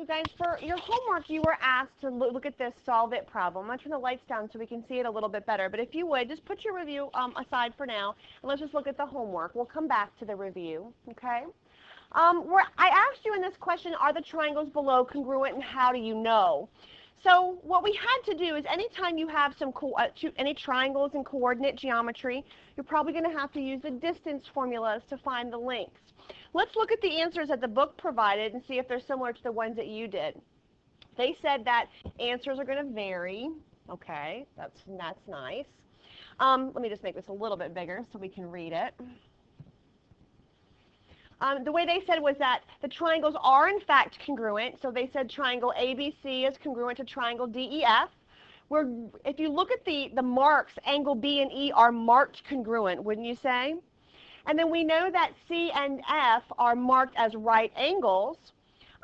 So guys, for your homework, you were asked to look at this solve it problem. I'm going to turn the lights down so we can see it a little bit better. But if you would, just put your review aside for now, and let's just look at the homework. We'll come back to the review, okay? I asked you in this question, are the triangles below congruent and how do you know? So what we had to do is anytime you have any triangles in coordinate geometry, you're probably going to have to use the distance formulas to find the lengths. Let's look at the answers that the book provided and see if they're similar to the ones that you did. They said that answers are going to vary. Okay, that's nice. Let me just make this a little bit bigger so we can read it. The way they said was that the triangles are in fact congruent. So they said triangle ABC is congruent to triangle DEF. Where if you look at the marks, angle B and E are marked congruent, wouldn't you say? And then we know that C and F are marked as right angles.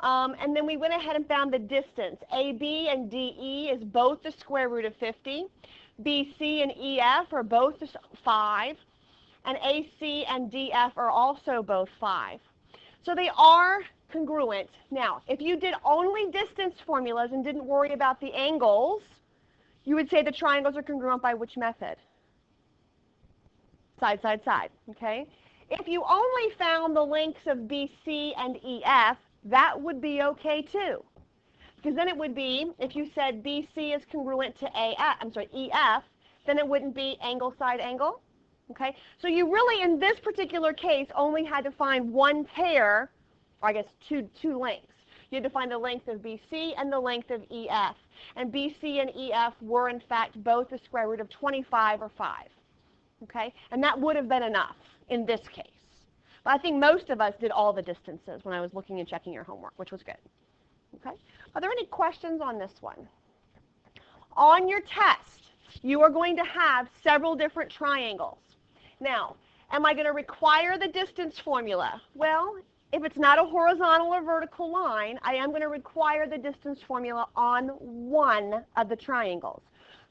And then we went ahead and found the distance. AB and DE is both the square root of 50. BC and EF are both 5. And AC and DF are also both 5. So they are congruent. Now, if you did only distance formulas and didn't worry about the angles, you would say the triangles are congruent by which method? Side, side, side, okay? If you only found the lengths of BC and EF, that would be okay too. Because then it would be, if you said BC is congruent to EF, then it wouldn't be angle, side, angle. Okay, so you really, in this particular case, only had to find one pair, or I guess two lengths. You had to find the length of BC and the length of EF. And BC and EF were, in fact, both the square root of 25 or 5. Okay, and that would have been enough in this case. But I think most of us did all the distances when I was looking and checking your homework, which was good. Okay, are there any questions on this one? On your test, you are going to have several different triangles. Now, am I going to require the distance formula? Well, if it's not a horizontal or vertical line, I am going to require the distance formula on one of the triangles.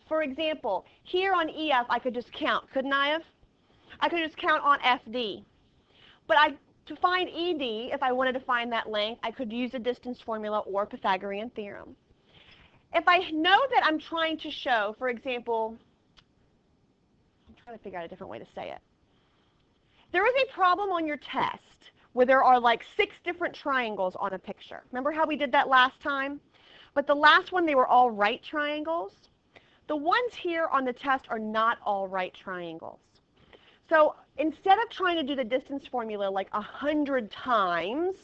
For example, here on EF, I could just count, couldn't I have? I could just count on FD. But to find ED, if I wanted to find that length, I could use the distance formula or Pythagorean theorem. If I know that I'm trying to show, for example, trying to figure out a different way to say it. There is a problem on your test where there are like 6 different triangles on a picture. Remember how we did that last time? But the last one, they were all right triangles. The ones here on the test are not all right triangles. So instead of trying to do the distance formula like 100 times,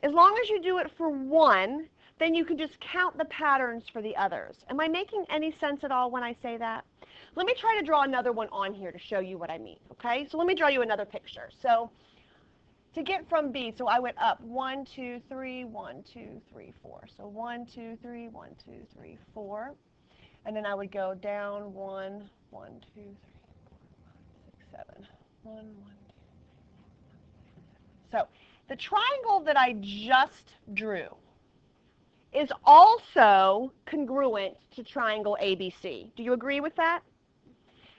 as long as you do it for one, then you can just count the patterns for the others. Am I making any sense at all when I say that? Let me try to draw another one on here to show you what I mean, okay? So let me draw you another picture. So to get from B, so I went up 1, 2, 3, 1, 2, 3, 4. So 1, 2, 3, 1, 2, 3, 4. And then I would go down 1, 1, 2, 3, 4, 5, 6, 7. 1, 1, 2, 3, 4, 5, 6, 7. So the triangle that I just drew is also congruent to triangle ABC. Do you agree with that?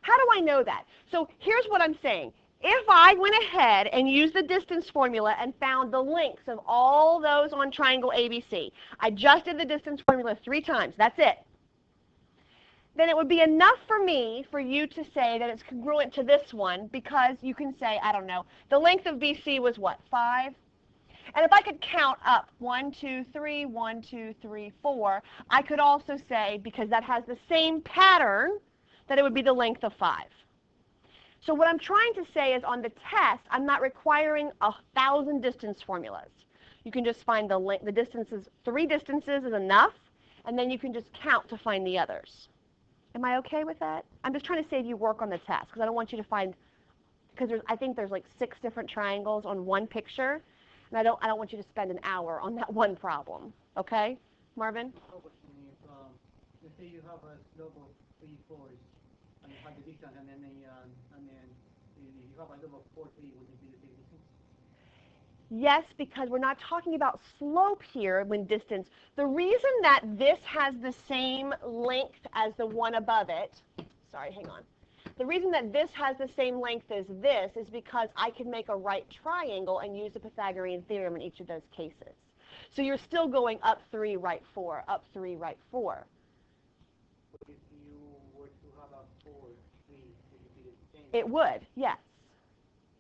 How do I know that? So here's what I'm saying. If I went ahead and used the distance formula and found the lengths of all those on triangle ABC, I just did the distance formula 3 times, that's it, then it would be enough for you to say that it's congruent to this one because you can say, I don't know, the length of BC was what, 5? And if I could count up 1, 2, 3, 1, 2, 3, 4, I could also say, because that has the same pattern, that it would be the length of 5. So what I'm trying to say is on the test, I'm not requiring 1,000 distance formulas. You can just find the length, the distances, 3 distances is enough, and then you can just count to find the others. Am I okay with that? I'm just trying to save you work on the test, because I don't want you to find, because I think there's like 6 different triangles on one picture, and I don't want you to spend an hour on that one problem. Okay, Marvin? Let's say you have a slope of 3 fourths, and you have the distance, and then you have a slope of 4 3, would it be the same distance? Yes, because we're not talking about slope here when distance. The reason that this has the same length as the one above it, sorry, hang on. The reason that this has the same length as this is because I can make a right triangle and use the Pythagorean theorem in each of those cases. So you're still going up 3, right 4, up 3, right 4. If you were to have a 4, 3, it would be the same. It would, yes,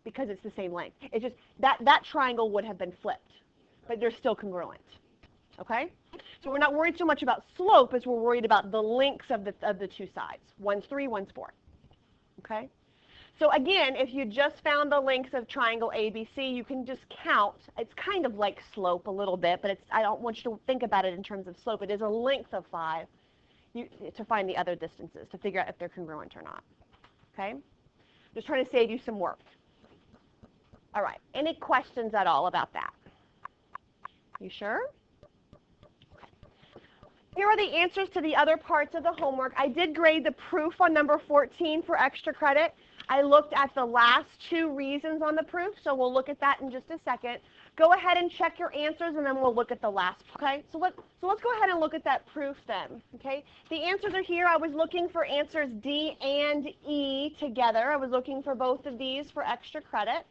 because it's the same length. It's just that triangle would have been flipped, but they're still congruent. Okay? So we're not worried so much about slope as we're worried about the lengths of the two sides. One's 3, one's 4. Okay? So again, if you just found the lengths of triangle ABC, you can just count. It's kind of like slope a little bit, but I don't want you to think about it in terms of slope. It is a length of 5 to find the other distances, to figure out if they're congruent or not. Okay? Just trying to save you some work. All right. Any questions at all about that? You sure? Here are the answers to the other parts of the homework. I did grade the proof on number 14 for extra credit. I looked at the last 2 reasons on the proof, so we'll look at that in just a second. Go ahead and check your answers, and then we'll look at the last. Okay? So let's go ahead and look at that proof then. Okay? The answers are here. I was looking for answers D and E together. I was looking for both of these for extra credit.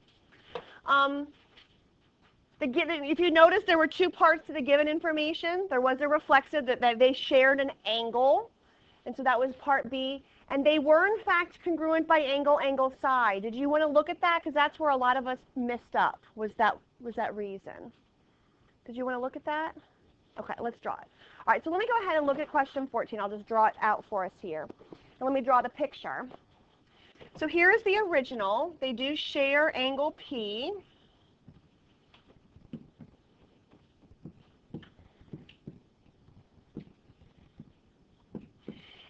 If you notice, there were 2 parts to the given information. There was a reflexive that they shared an angle, and so that was part B. And they were, in fact, congruent by angle, angle, side. Did you want to look at that? Because that's where a lot of us messed up, was that reason. Did you want to look at that? Okay, let's draw it. All right, so let me go ahead and look at question 14. I'll just draw it out for us here. And let me draw the picture. So here is the original. They do share angle P.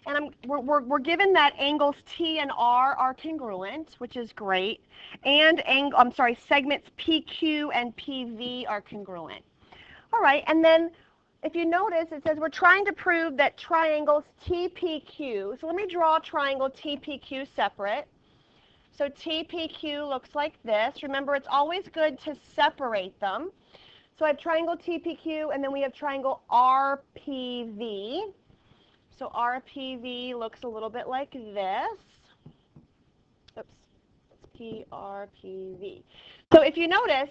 And we're given that angles T and R are congruent, which is great. And segments PQ and PV are congruent. All right, and then if you notice, it says we're trying to prove that triangles TPQ. So let me draw triangle TPQ separate. So TPQ looks like this. Remember, it's always good to separate them. So I have triangle TPQ, and then we have triangle RPV. So RPV looks a little bit like this. Oops, it's PRPV. So if you notice,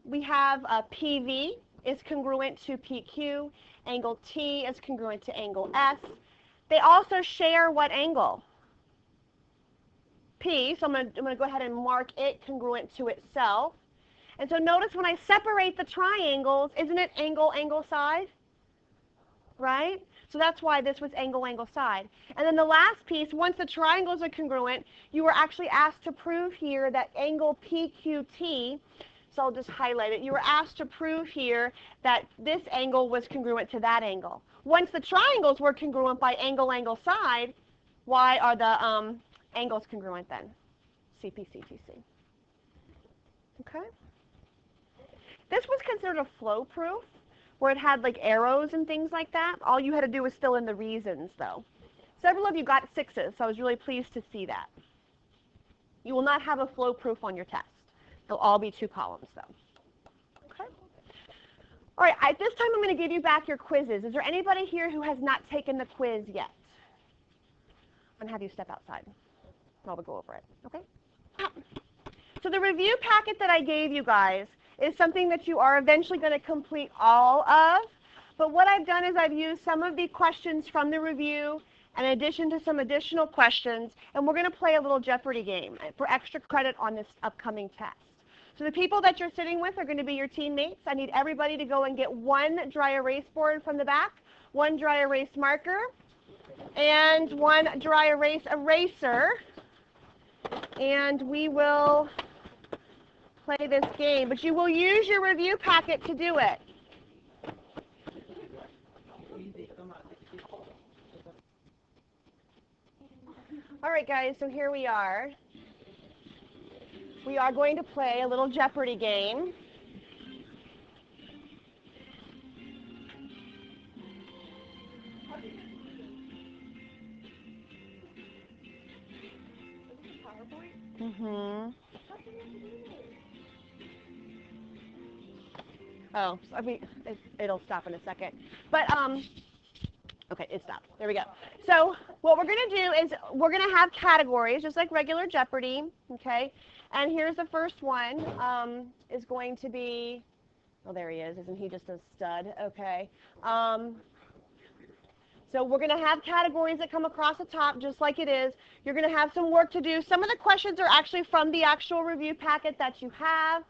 we have PV is congruent to PQ. Angle T is congruent to angle S. They also share what angle? P. So I'm going to go ahead and mark it congruent to itself. And so notice when I separate the triangles, isn't it angle, angle, side? Right? So that's why this was angle, angle, side. And then the last piece, once the triangles are congruent, you were actually asked to prove here that angle PQT, so I'll just highlight it. You were asked to prove here that this angle was congruent to that angle. Once the triangles were congruent by angle, angle, side, why are the angles congruent then? CP, CTC. Okay? This was considered a flow proof, where it had like arrows and things like that. All you had to do was fill in the reasons, though. Several of you got 6s, so I was really pleased to see that. You will not have a flow proof on your test. They'll all be 2 columns, though. Okay? All right, at this time I'm going to give you back your quizzes. Is there anybody here who has not taken the quiz yet? I'm going to have you step outside while we go over it. Okay? So the review packet that I gave you guys is something that you are eventually going to complete all of. But what I've done is I've used some of the questions from the review in addition to some additional questions, and we're going to play a little Jeopardy game for extra credit on this upcoming test. So the people that you're sitting with are going to be your teammates. I need everybody to go and get 1 dry erase board from the back, 1 dry erase marker, and 1 dry erase eraser. And we will play this game, but you will use your review packet to do it. All right, guys, so here we are. We are going to play a little Jeopardy game. Mm-hmm. Oh, I mean, it'll stop in a second. But, okay, it stopped. There we go. So what we're going to do is we're going to have categories, just like regular Jeopardy, okay? And here's the first one, is going to be Oh, there he is. Isn't he just a stud? Okay. So we're going to have categories that come across the top just like it is. You're going to have some work to do. Some of the questions are actually from the actual review packet that you have.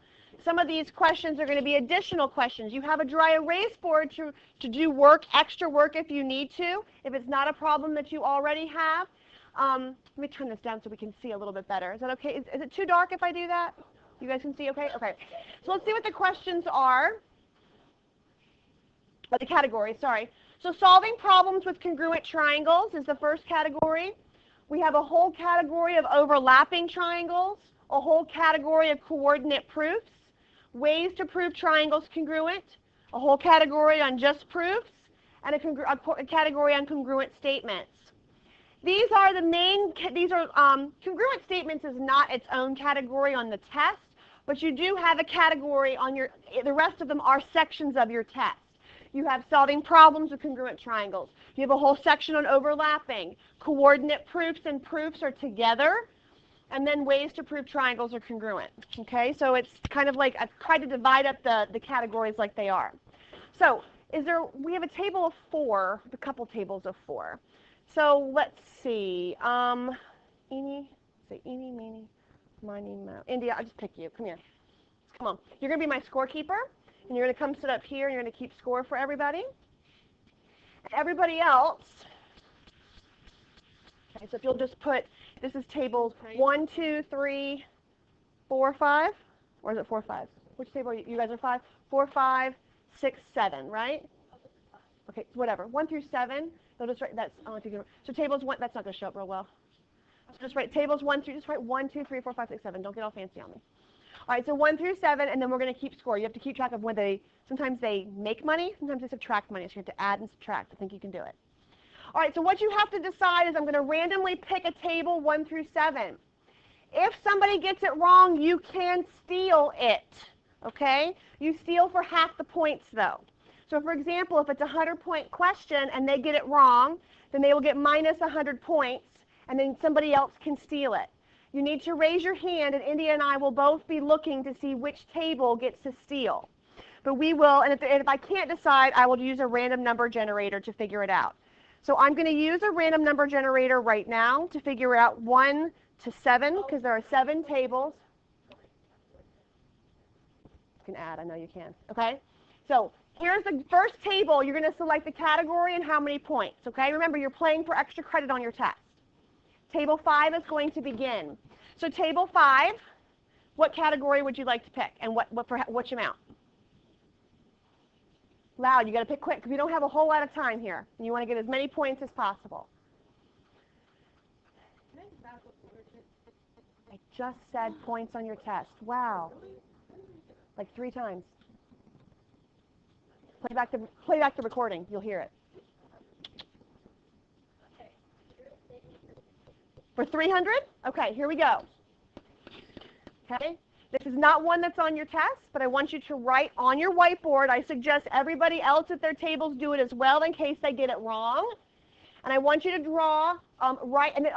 Some of these questions are going to be additional questions. You have a dry erase board to do work, extra work if you need to, if it's not a problem that you already have. Let me turn this down so we can see a little bit better. Is that okay? Is it too dark if I do that? You guys can see okay? Okay. So let's see what the questions are. Or the categories, sorry. So solving problems with congruent triangles is the first category. We have a whole category of overlapping triangles, a whole category of coordinate proofs, ways to prove triangles congruent, a whole category on just proofs, and a category on congruent statements. These are the main, congruent statements is not its own category on the test, but you do have a category on the rest of them are sections of your test. You have solving problems with congruent triangles. You have a whole section on overlapping. Coordinate proofs and proofs are together. And then ways to prove triangles are congruent. Okay, so it's kind of like I've tried to divide up the categories like they are. So we have a table of 4, a couple tables of 4. So let's see. Eeny, meeny, miny, mo. India, I'll just pick you. Come here. Come on. You're going to be my scorekeeper. And you're going to come sit up here, and you're going to keep score for everybody. Everybody else, okay, so if you'll just put, this is tables 1, 2, 3, 4, 5, or is it 4, 5? Which table are you guys are 5? 4, 5, 6, 7, right? Okay, whatever. 1 through 7, they'll just write, that's, I don't know if you can, so tables 1, that's not going to show up real well. So just write tables 1 through, just write 1, 2, 3, 4, 5, 6, 7. Don't get all fancy on me. All right, so 1 through 7, and then we're going to keep score. You have to keep track of when sometimes they make money, sometimes they subtract money. So you have to add and subtract. I think you can do it. All right, so what you have to decide is I'm going to randomly pick a table 1 through 7. If somebody gets it wrong, you can steal it, okay? You steal for half the points, though. So, for example, if it's a 100-point question and they get it wrong, then they will get minus 100 points, and then somebody else can steal it. You need to raise your hand, and India and I will both be looking to see which table gets to steal. But we will, and if I can't decide, I will use a random number generator to figure it out. So I'm going to use a random number generator right now to figure out 1 to 7, because there are 7 tables. You can add, I know you can. Okay? So here's the first table. You're going to select the category and how many points. Okay? Remember, you're playing for extra credit on your test. Table 5 is going to begin. So table 5, what category would you like to pick, and which amount? Loud, you got to pick quick because we don't have a whole lot of time here. And you want to get as many points as possible. I just said points on your test. Wow. Like 3 times. Play back the recording. You'll hear it. For 300? Okay, here we go. Okay, this is not one that's on your test, but I want you to write on your whiteboard. I suggest everybody else at their tables do it as well in case they get it wrong. And I want you to draw, and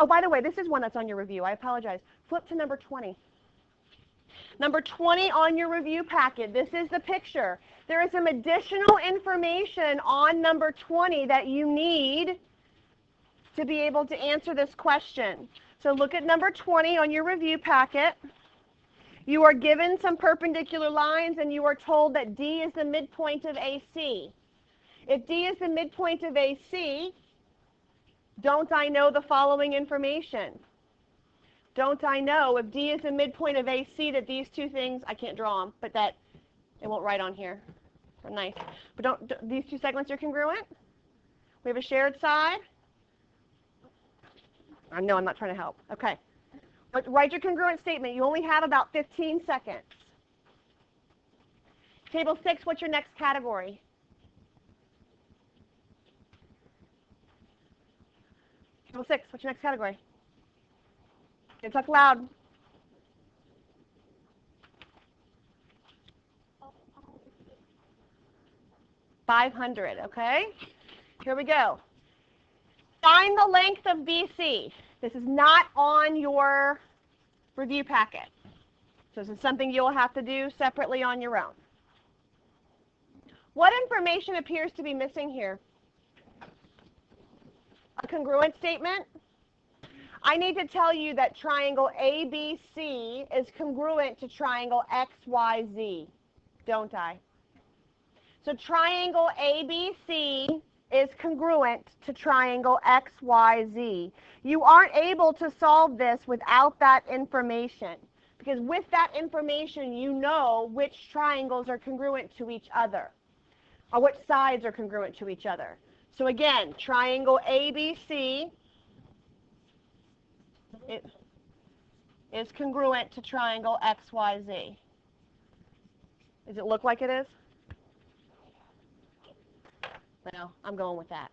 oh, by the way, this is one that's on your review. I apologize. Flip to number 20. Number 20 on your review packet. This is the picture. There is some additional information on number 20 that you need to be able to answer this question. So look at number 20 on your review packet. You are given some perpendicular lines and you are told that D is the midpoint of AC. If D is the midpoint of AC, don't I know the following information? Don't I know if D is the midpoint of AC that these two things, I can't draw them, but that it won't write on here. They're nice. But these two segments are congruent? We have a shared side? I know I'm not trying to help. Okay. But write your congruent statement. You only have about 15 seconds. Table 6, what's your next category? Table 6, what's your next category? Okay, talk loud. $500, okay? Here we go. Find the length of BC. This is not on your review packet. So this is something you'll have to do separately on your own. What information appears to be missing here? A congruent statement? I need to tell you that triangle ABC is congruent to triangle XYZ, don't I? So triangle ABC is congruent to triangle XYZ. You aren't able to solve this without that information, because with that information you know which triangles are congruent to each other, or which sides are congruent to each other. So again, triangle ABC is congruent to triangle XYZ. Does it look like it is? Well, I'm going with that.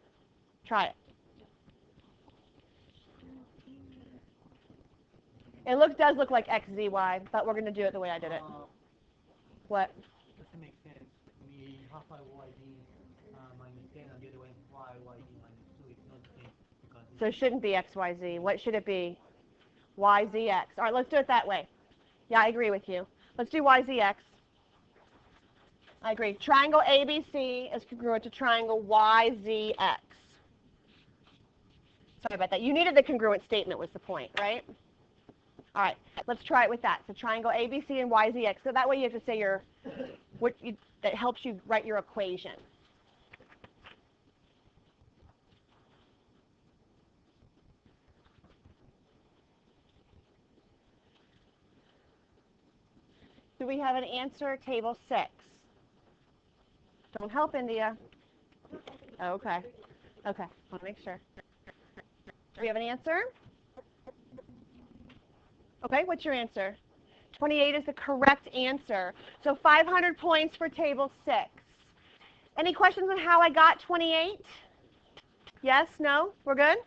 Try it. It does look like XZY, but we're going to do it the way I did it. What? Doesn't make sense. We have a YD minus 10 and the other one YD minus 2. It's not the same. So it shouldn't be XYZ. What should it be? YZX. All right, let's do it that way. Yeah, I agree with you. Let's do YZX. I agree. Triangle ABC is congruent to triangle YZX. Sorry about that. You needed the congruent statement was the point, right? All right, let's try it with that. So triangle ABC and YZX. So that way you have to say that helps you write your equation. Do we have an answer? Table 6. Don't help, India. Okay. Okay, want to make sure. Do we have an answer? Okay, what's your answer? 28 is the correct answer. So 500 points for table 6. Any questions on how I got 28? Yes? No? We're good?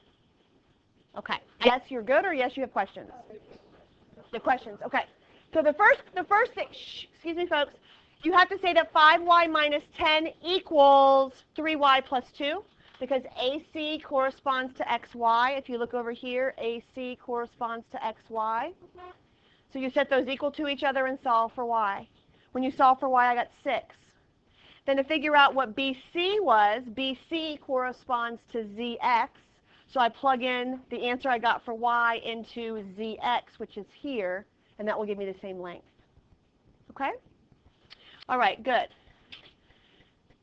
Okay. Yes, you're good, or yes, you have questions? The questions. Okay. So the first thing, excuse me, folks, you have to say that 5y minus 10 equals 3y plus 2, because AC corresponds to xy. If you look over here, AC corresponds to xy. So you set those equal to each other and solve for y. When you solve for y, I got 6. Then to figure out what BC was, BC corresponds to ZX. So I plug in the answer I got for y into ZX, which is here, and that will give me the same length. Okay? All right, good.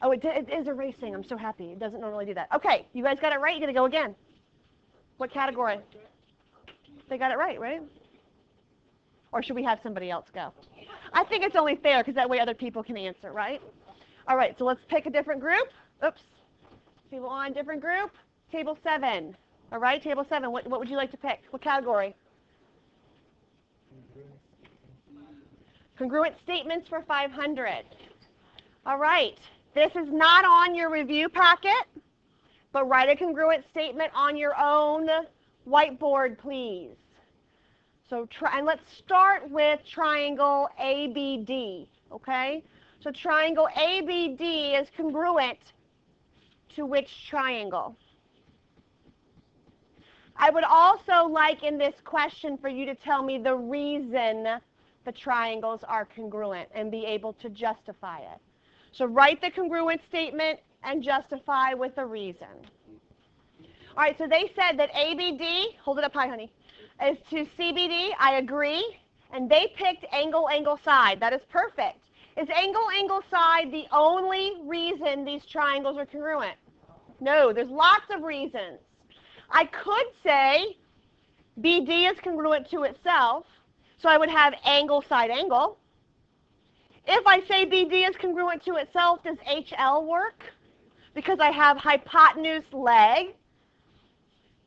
Oh, it is erasing. I'm so happy. It doesn't normally do that. Okay, you guys got it right. You're going to go again. What category? They got it right, right? Or should we have somebody else go? I think it's only fair because that way other people can answer, right? All right, so let's pick a different group. Oops. People on different group. Table 7. All right, table 7. What would you like to pick? What category? Congruent statements for 500. All right. This is not on your review packet, but write a congruent statement on your own whiteboard, please. So and let's start with triangle ABD, okay? So triangle ABD is congruent to which triangle? I would also like in this question for you to tell me the reason the triangles are congruent and be able to justify it. So write the congruent statement and justify with a reason. All right, so they said that ABD, hold it up high, honey, is to CBD. I agree. And they picked angle, angle, side. That is perfect. Is angle, angle, side the only reason these triangles are congruent? No, there's lots of reasons. I could say BD is congruent to itself, so I would have angle, side, angle. If I say BD is congruent to itself, does HL work? Because I have hypotenuse leg.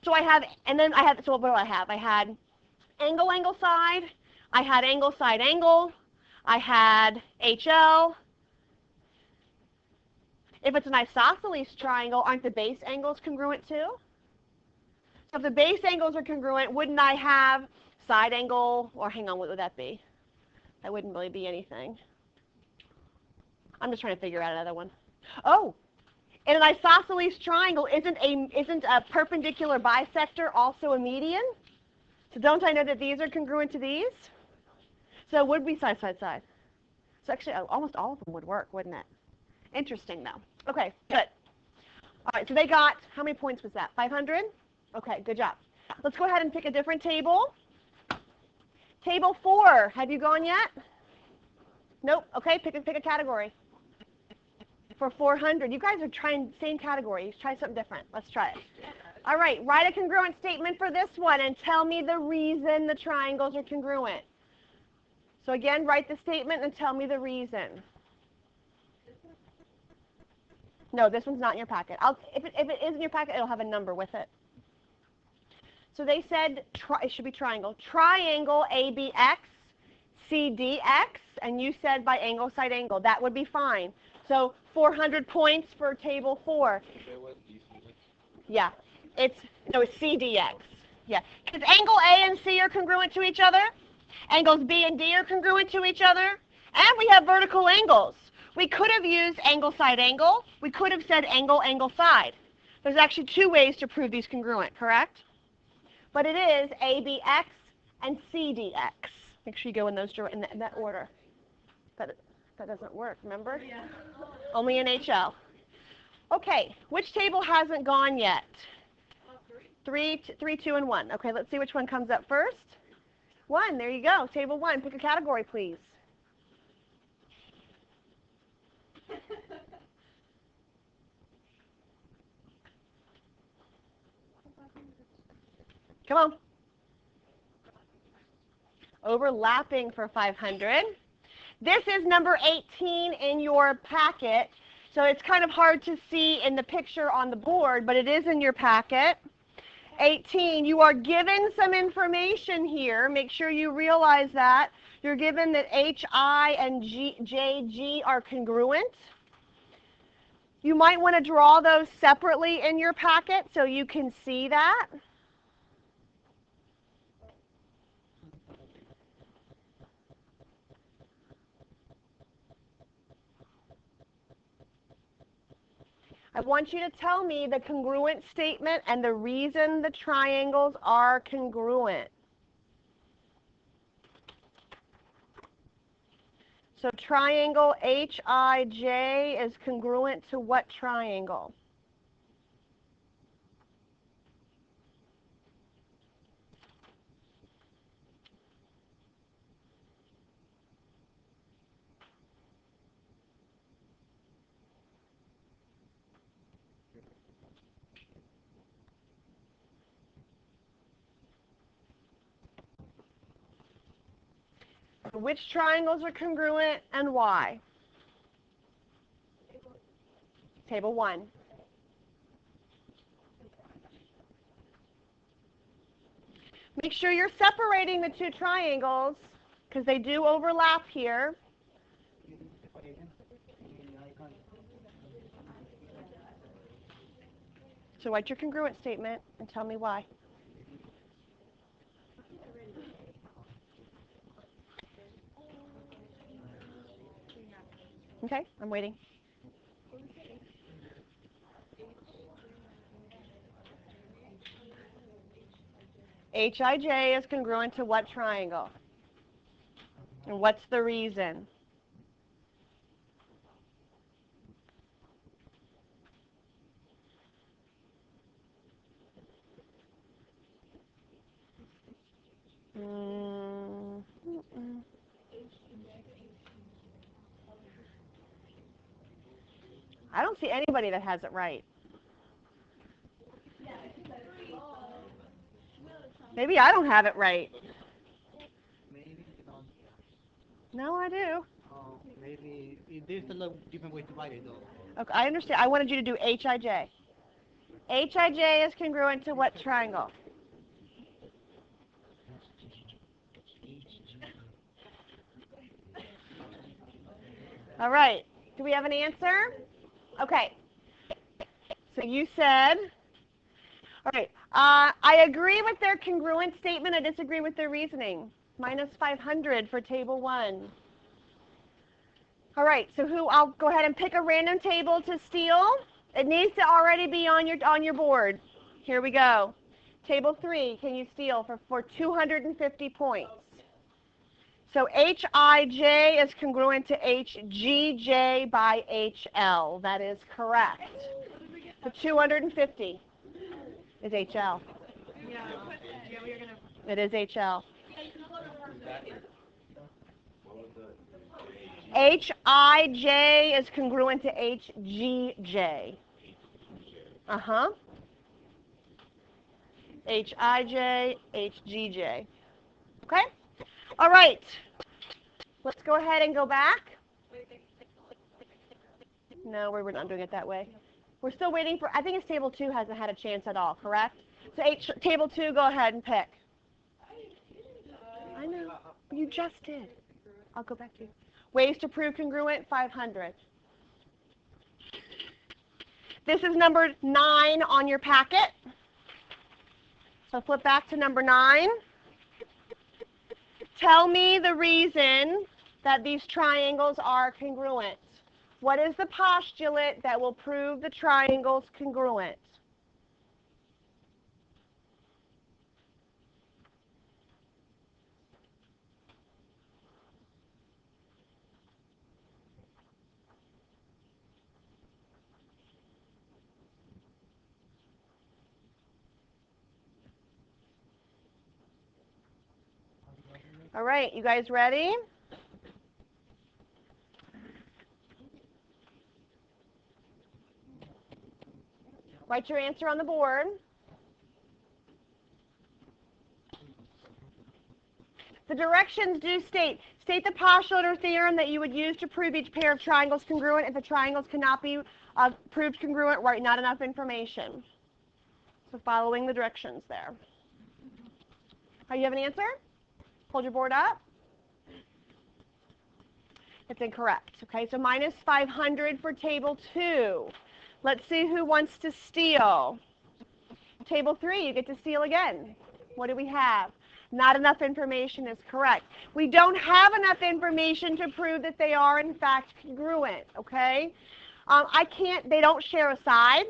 So I have, and then I have, so what do I have? I had angle, angle, side. I had angle, side, angle. I had HL. If it's an isosceles triangle, aren't the base angles congruent too? So if the base angles are congruent, wouldn't I have side angle, or hang on, what would that be? That wouldn't really be anything. I'm just trying to figure out another one. Oh, in an isosceles triangle, isn't a perpendicular bisector also a median? So don't I know that these are congruent to these? So it would be side, side, side. So actually, almost all of them would work, wouldn't it? Interesting, though. Okay, good. All right, so they got, how many points was that? 500? Okay, good job. Let's go ahead and pick a different table. Table 4, have you gone yet? Nope. Okay, pick a category. For 400, you guys are trying same category. Try something different. Let's try it. All right, write a congruent statement for this one and tell me the reason the triangles are congruent. So again, write the statement and tell me the reason. No, this one's not in your packet. If it is in your packet, it'll have a number with it. So they said, it should be triangle. Triangle ABX, CDX, and you said by angle, side angle. That would be fine. So 400 points for table 4. Yeah, it's CDX. Yeah, because angle A and C are congruent to each other. Angles B and D are congruent to each other. And we have vertical angles. We could have used angle, side angle. We could have said angle, angle, side. There's actually 2 ways to prove these congruent, correct? But it is ABX and CDX. Make sure you go in that order. That doesn't work, remember? Yeah. Only in HL. Okay, which table hasn't gone yet? 3, 2, and 1. Okay, let's see which one comes up first. 1, there you go. Table 1, pick a category, please. Come on. Overlapping for 500. This is number 18 in your packet, so it's kind of hard to see in the picture on the board, but it is in your packet. 18, you are given some information here. Make sure you realize that. You're given that HI and JG are congruent. You might want to draw those separately in your packet so you can see that. I want you to tell me the congruent statement and the reason the triangles are congruent. So triangle HIJ is congruent to what triangle? Which triangles are congruent and why? Table 1. Make sure you're separating the 2 triangles because they do overlap here. So write your congruent statement and tell me why. Okay, I'm waiting. HIJ is congruent to what triangle? And what's the reason? I don't see anybody that has it right. Maybe I don't have it right. Maybe you don't. No, I do. Maybe there's a lot different way to write it though. Okay, I understand. I wanted you to do HIJ. HIJ is congruent to what triangle? All right. Do we have an answer? Okay. So you said, all right, I agree with their congruent statement. I disagree with their reasoning. Minus 500 for table 1. All right, so I'll go ahead and pick a random table to steal. It needs to already be on your board. Here we go. Table 3, can you steal for 250 points? So HIJ is congruent to HGJ by HL. That is correct. The 250 is HL. It is HL. HIJ is congruent to HGJ. Uh-huh. HIJ, HGJ. Okay? All right. Let's go ahead and go back. No, we're not doing it that way. We're still waiting for, I think it's table 2 hasn't had a chance at all, correct? So table 2, go ahead and pick. I know. You just did. I'll go back to you. Ways to prove congruent, 500. This is number 9 on your packet. So flip back to number 9. Tell me the reason that these triangles are congruent. What is the postulate that will prove the triangle's congruent? All right, you guys ready? Write your answer on the board. The directions do state the postulate or theorem that you would use to prove each pair of triangles congruent. If the triangles cannot be proved congruent, write not enough information. So following the directions there. Oh, you have an answer? Hold your board up. It's incorrect. Okay, so minus 500 for table 2. Let's see who wants to steal. Table 3, you get to steal again. What do we have? Not enough information is correct. We don't have enough information to prove that they are in fact congruent, okay? They don't share a side.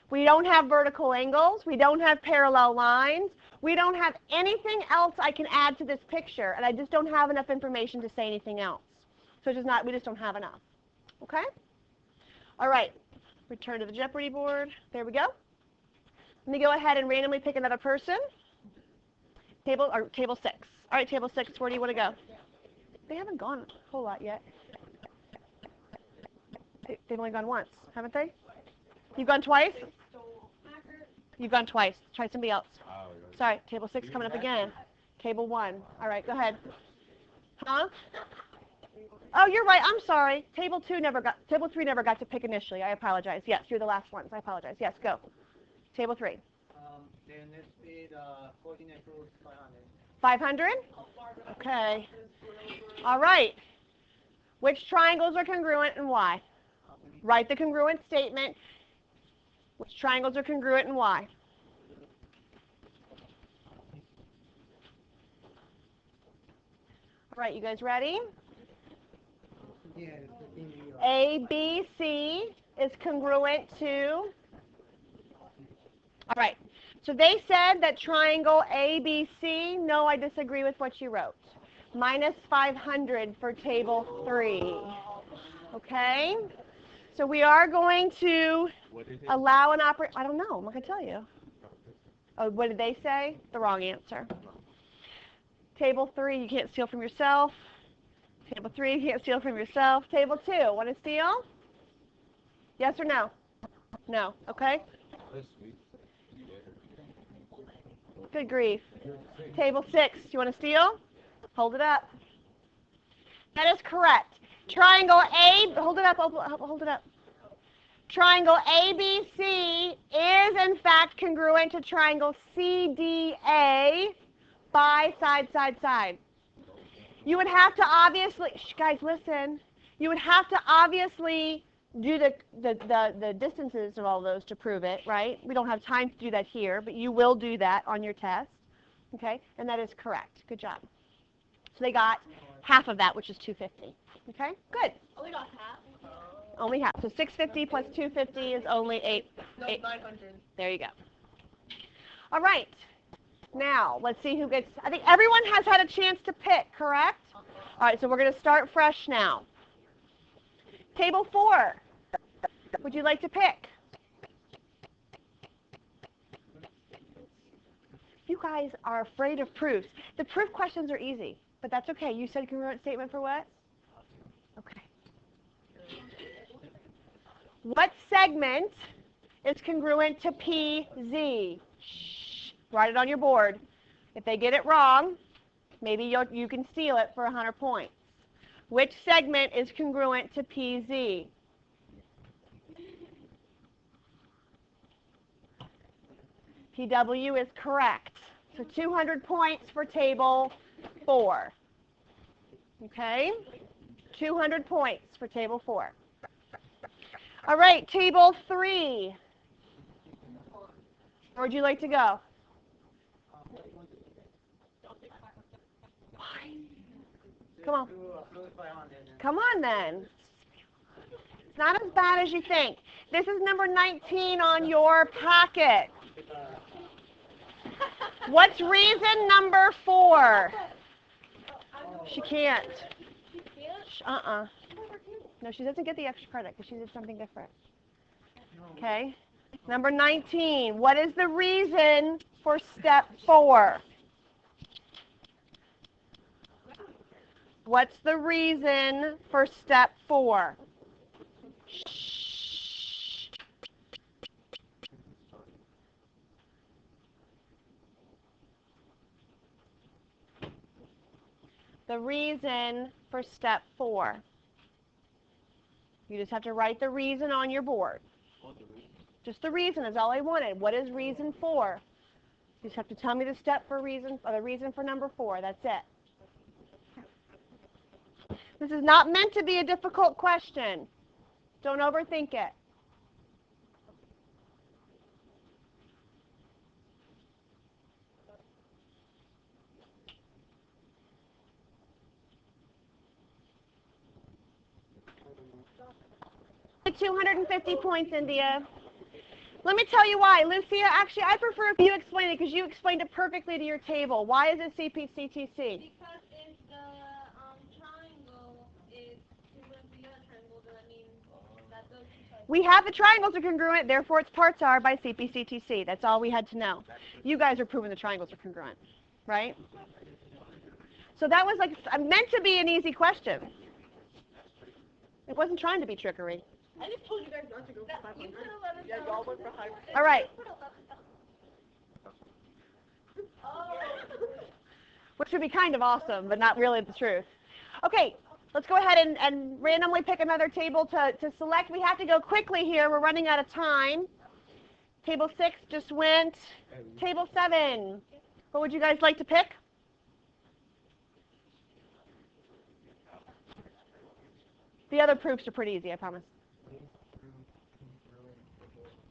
We don't have vertical angles. We don't have parallel lines. We don't have anything else I can add to this picture, and I just don't have enough information to say anything else. So we just don't have enough, okay? All right, return to the Jeopardy board. There we go. Let me go ahead and randomly pick another person. Table 6. All right, table 6, where do you want to go? They haven't gone a whole lot yet. They've only gone once, haven't they? You've gone twice? You've gone twice. Try somebody else. Sorry, table 6 coming up again. Table 1. All right, go ahead. Huh? Oh, you're right. I'm sorry. Table 3 never got to pick initially. I apologize. Yes, you're the last ones. I apologize. Yes, go. Table 3. Then let's see the 14 equals 500? Okay. All right. Which triangles are congruent and why? Write the congruent statement. Which triangles are congruent and why? All right, you guys ready? Yeah. ABC is congruent to... All right. So they said that triangle ABC, no, I disagree with what you wrote. Minus 500 for table 3. Okay? So we are going to allow an I don't know, I'm not going to tell you. Oh, what did they say? The wrong answer. Table 3, you can't steal from yourself. Table 3, you can't steal from yourself. Table 2, want to steal? Yes or no? No, okay? Good grief. Table 6, you want to steal? Hold it up. That is correct. Triangle A, hold it up, hold it up. Triangle ABC is in fact congruent to triangle CDA by side, side, side. You would have to obviously, guys listen, you would have to obviously do the distances of all those to prove it, right? We don't have time to do that here, but you will do that on your test, okay? And that is correct. Good job. So they got half of that, which is 250, okay? Good. Only got half? Only half. So 650 plus 250 is only 900. There you go. All right. Now, let's see who gets, I think everyone has had a chance to pick, correct? All right, so we're going to start fresh now. Table 4. Would you like to pick? You guys are afraid of proofs. The proof questions are easy, but that's okay. You said congruent statement for what? Okay. What segment is congruent to PZ? Shh. Write it on your board. If they get it wrong, maybe you can steal it for 100 points. Which segment is congruent to PZ? PW is correct. So 200 points for table 4. Okay? 200 points for table 4. All right, table 3. Where would you like to go? Come on. Come on then. It's not as bad as you think. This is number 19 on your packet. What's reason number 4? She can't. No, she doesn't get the extra credit because she did something different. Okay. Number 19. What is the reason for step 4? What's the reason for step 4? Shh. The reason for step 4. You just have to write the reason on your board. Just the reason is all I wanted. What is reason 4? You just have to tell me the step for reason, or the reason for number 4. That's it. This is not meant to be a difficult question. Don't overthink it. Get 250 points, India. Let me tell you why. Lucia, actually, I prefer if you explain it because you explained it perfectly to your table. Why is it CPCTC? Because if the triangle is congruent to the other triangle, then that means that those two sides. We have the triangles are congruent, therefore its parts are by CPCTC. That's all we had to know. You guys are proving the triangles are congruent, right? So that was like meant to be an easy question. It wasn't trying to be trickery. I just told you guys not to go for 500. Yeah, y'all went for high. All right. Which would be kind of awesome, but not really the truth. Okay, let's go ahead and randomly pick another table to select. We have to go quickly here. We're running out of time. Table 6 just went. Table 7. What would you guys like to pick? The other proofs are pretty easy, I promise.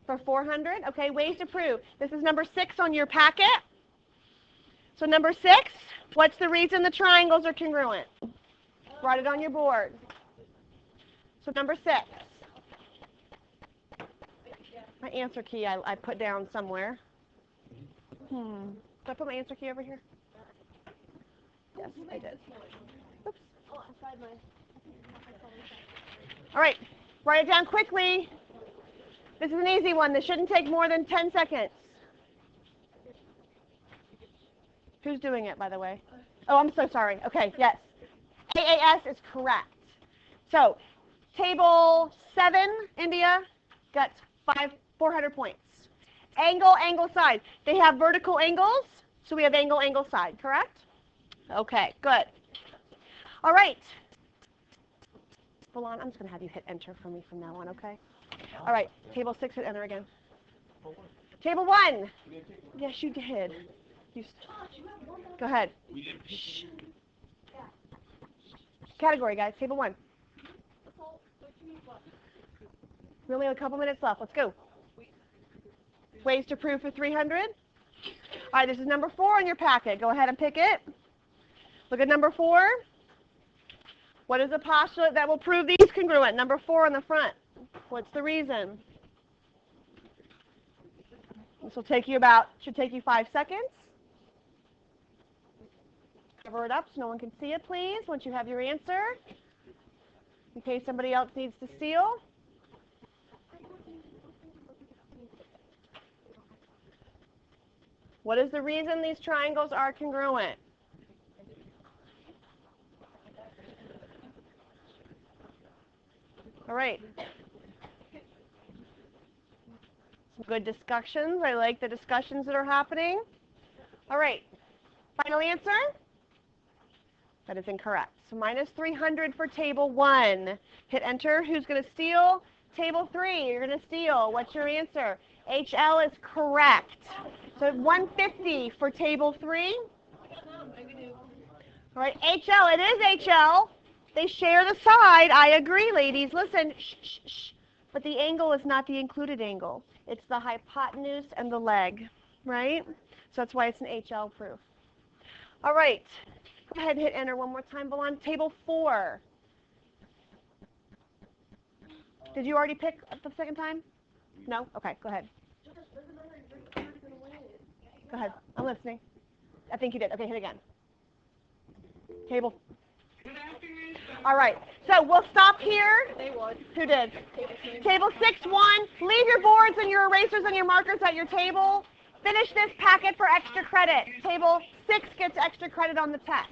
For 400? Okay, ways to prove. This is number 6 on your packet. So number 6, what's the reason the triangles are congruent? Write it on your board. So number 6. My answer key I put down somewhere. Did I put my answer key over here? Yes, I did. Oops. All right, write it down quickly. This is an easy one. This shouldn't take more than 10 seconds. Who's doing it, by the way? Oh, I'm so sorry. Okay, yes. AAS is correct. So, table 7, India, got 400 points. Angle, angle, side. They have vertical angles, so we have angle, angle, side, correct? Okay, good. All right. Hold on, I'm just going to have you hit enter for me from now on, okay? All right, table 6, hit enter again. Table 1. Yes, you did. Go ahead. Shh. Category, guys. Table 1. We only have a couple minutes left. Let's go. Ways to prove for 300. All right, this is number 4 on your packet. Go ahead and pick it. Look at number 4. What is the postulate that will prove these congruent? Number 4 on the front. What's the reason? This will take you should take you 5 seconds. cover it up so no one can see it, please, once you have your answer, in case somebody else needs to steal. What is the reason these triangles are congruent? All right. Some good discussions. I like the discussions that are happening. All right. Final answer? That is incorrect. So minus 300 for table 1. Hit enter. Who's going to steal? Table 3. You're going to steal. What's your answer? HL is correct. So 150 for table 3. All right, HL. It is HL. They share the side. I agree, ladies. Listen. Shh, shh, shh. But the angle is not the included angle. It's the hypotenuse and the leg, right? So that's why it's an HL proof. All right. Go ahead and hit enter one more time, Belon. Table 4. Did you already pick the second time? No? Okay, go ahead. Go ahead. I'm listening. I think you did. Okay, hit again. Table. All right. So we'll stop here. Who did? Table 6-1. Leave your boards and your erasers and your markers at your table. Finish this packet for extra credit. Table 6 gets extra credit on the test.